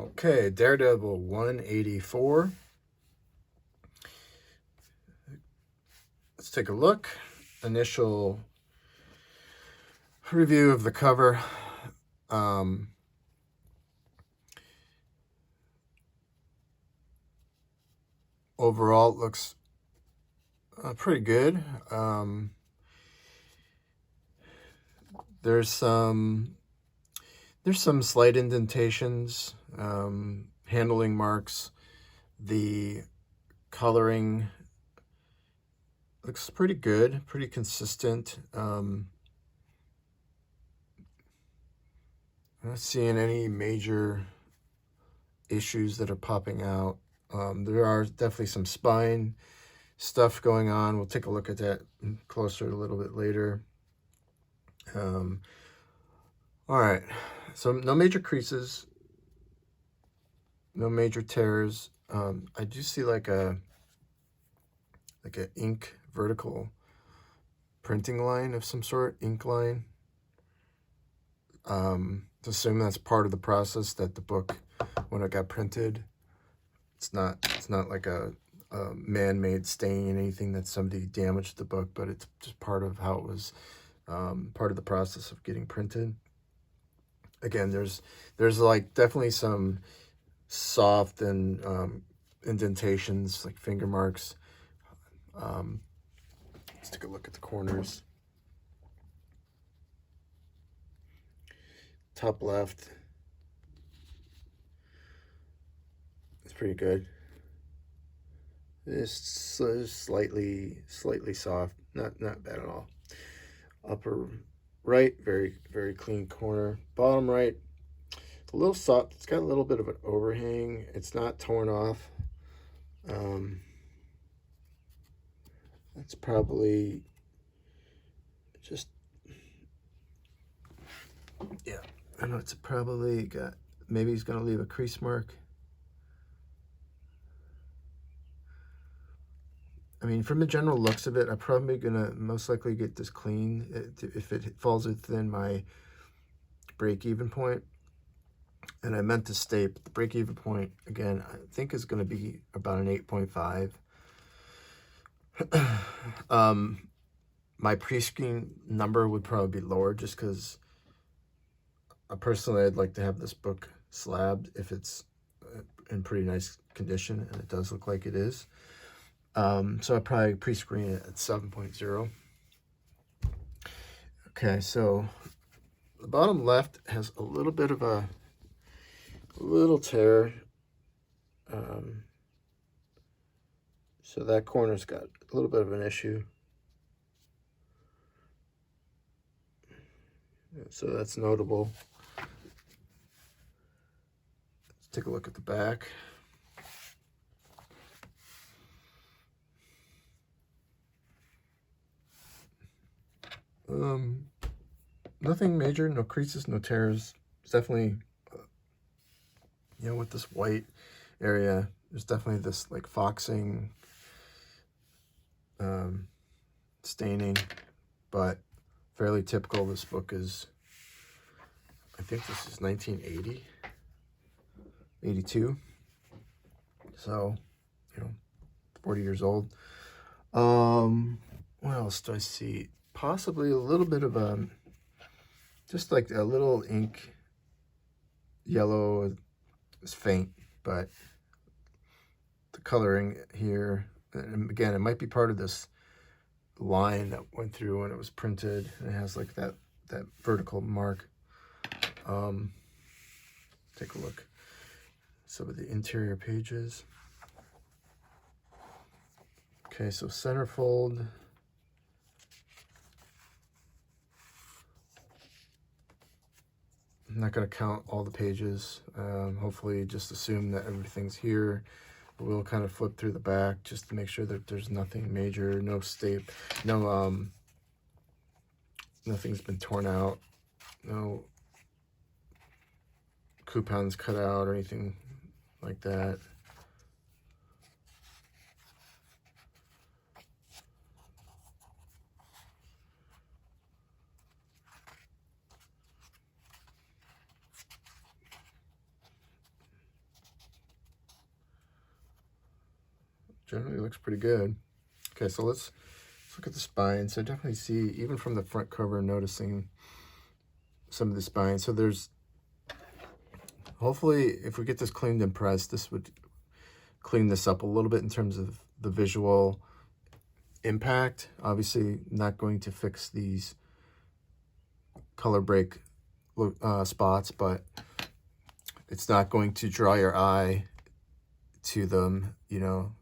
Okay, Daredevil 184. Let's take a look. Initial review of the cover. Overall, it looks pretty good. There's some slight indentations, handling marks. The coloring looks pretty good, pretty consistent. I'm not seeing any major issues that are popping out. There are definitely some spine stuff going on. We'll take a look at that closer a little bit later. All right, so no major creases, no major tears. I do see like an ink vertical printing line of some sort, ink line. Assume that's part of the process, that the book, when it got printed, it's not like a man-made stain, anything that somebody damaged the book, but it's just part of how it was, part of the process of getting printed. Again, there's like definitely some soft and indentations, like finger marks. Let's take a look at the corners. Top left, it's pretty good. It's slightly soft, not bad at all. Upper right, very clean corner. Bottom right, a little soft. It's got a little bit of an overhang. It's not torn off. That's probably just, yeah, I know it's probably got, maybe he's gonna leave a crease mark. I mean, from the general looks of it, I'm probably gonna most likely get this clean if it falls within my break-even point. And I meant to state, but the break-even point, again, I think is gonna be about an 8.5. My pre-screen number would probably be lower, just because personally I'd like to have this book slabbed if it's in pretty nice condition, and it does look like it is. So I probably pre-screen it at 7.0. Okay, so the bottom left has a little bit of a little tear. So that corner's got a little bit of an issue. So that's notable. Let's take a look at the back. Nothing major, no creases, no tears. It's definitely, you know, with this white area, there's definitely this like foxing, staining, but fairly typical. This book is, I think this is 1980, 82. So, you know, 40 years old. What else do I see? Possibly a little bit of a, just like a little ink yellow is faint, but the coloring here, and again, it might be part of this line that went through when it was printed, and it has like that vertical mark. Take a look. Some of the interior pages. Okay, so centerfold. I'm not going to count all the pages. Hopefully just assume that everything's here. But we'll kind of flip through the back just to make sure that there's nothing major, no nothing's been torn out, no coupons cut out or anything like that. generally looks pretty good. Okay, so let's look at the spine. So I definitely see, even from the front cover, noticing some of the spine. So there's, hopefully, if we get this cleaned and pressed, this would clean this up a little bit in terms of the visual impact. Obviously, not going to fix these color break spots, but it's not going to draw your eye to them, you know,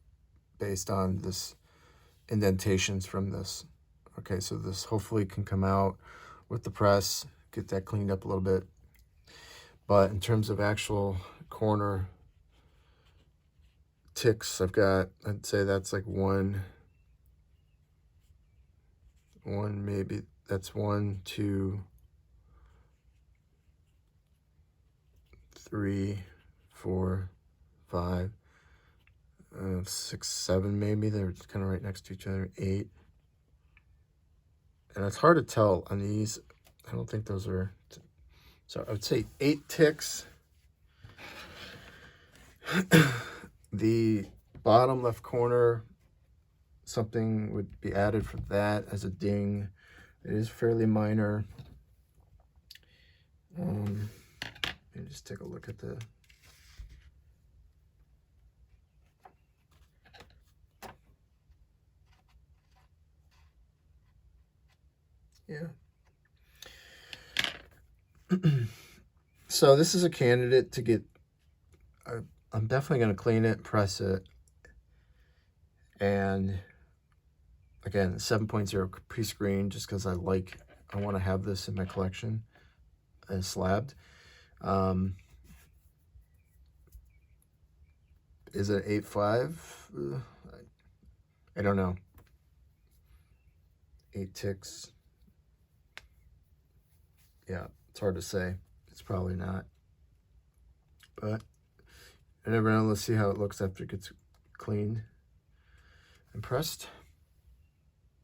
based on this indentations from this. Okay, so this hopefully can come out with the press, get that cleaned up a little bit. But in terms of actual corner ticks, I'd say that's like one maybe, that's 1, 2, 3, 4, 5, 6, 7 maybe. They're kind of right next to each other. 8. And it's hard to tell on these. I don't think those are, so I would say 8 ticks. The bottom left corner, something would be added for that as a ding. It is fairly minor. Let me just take a look at the, yeah. So this is a candidate to get, I'm definitely going to clean it, press it, and again, 7.0 pre-screen, just because I want to have this in my collection as slabbed. Is it 8.5? I don't know. 8 ticks. Yeah, it's hard to say. It's probably not. But I never know. Let's see how it looks after it gets cleaned and pressed.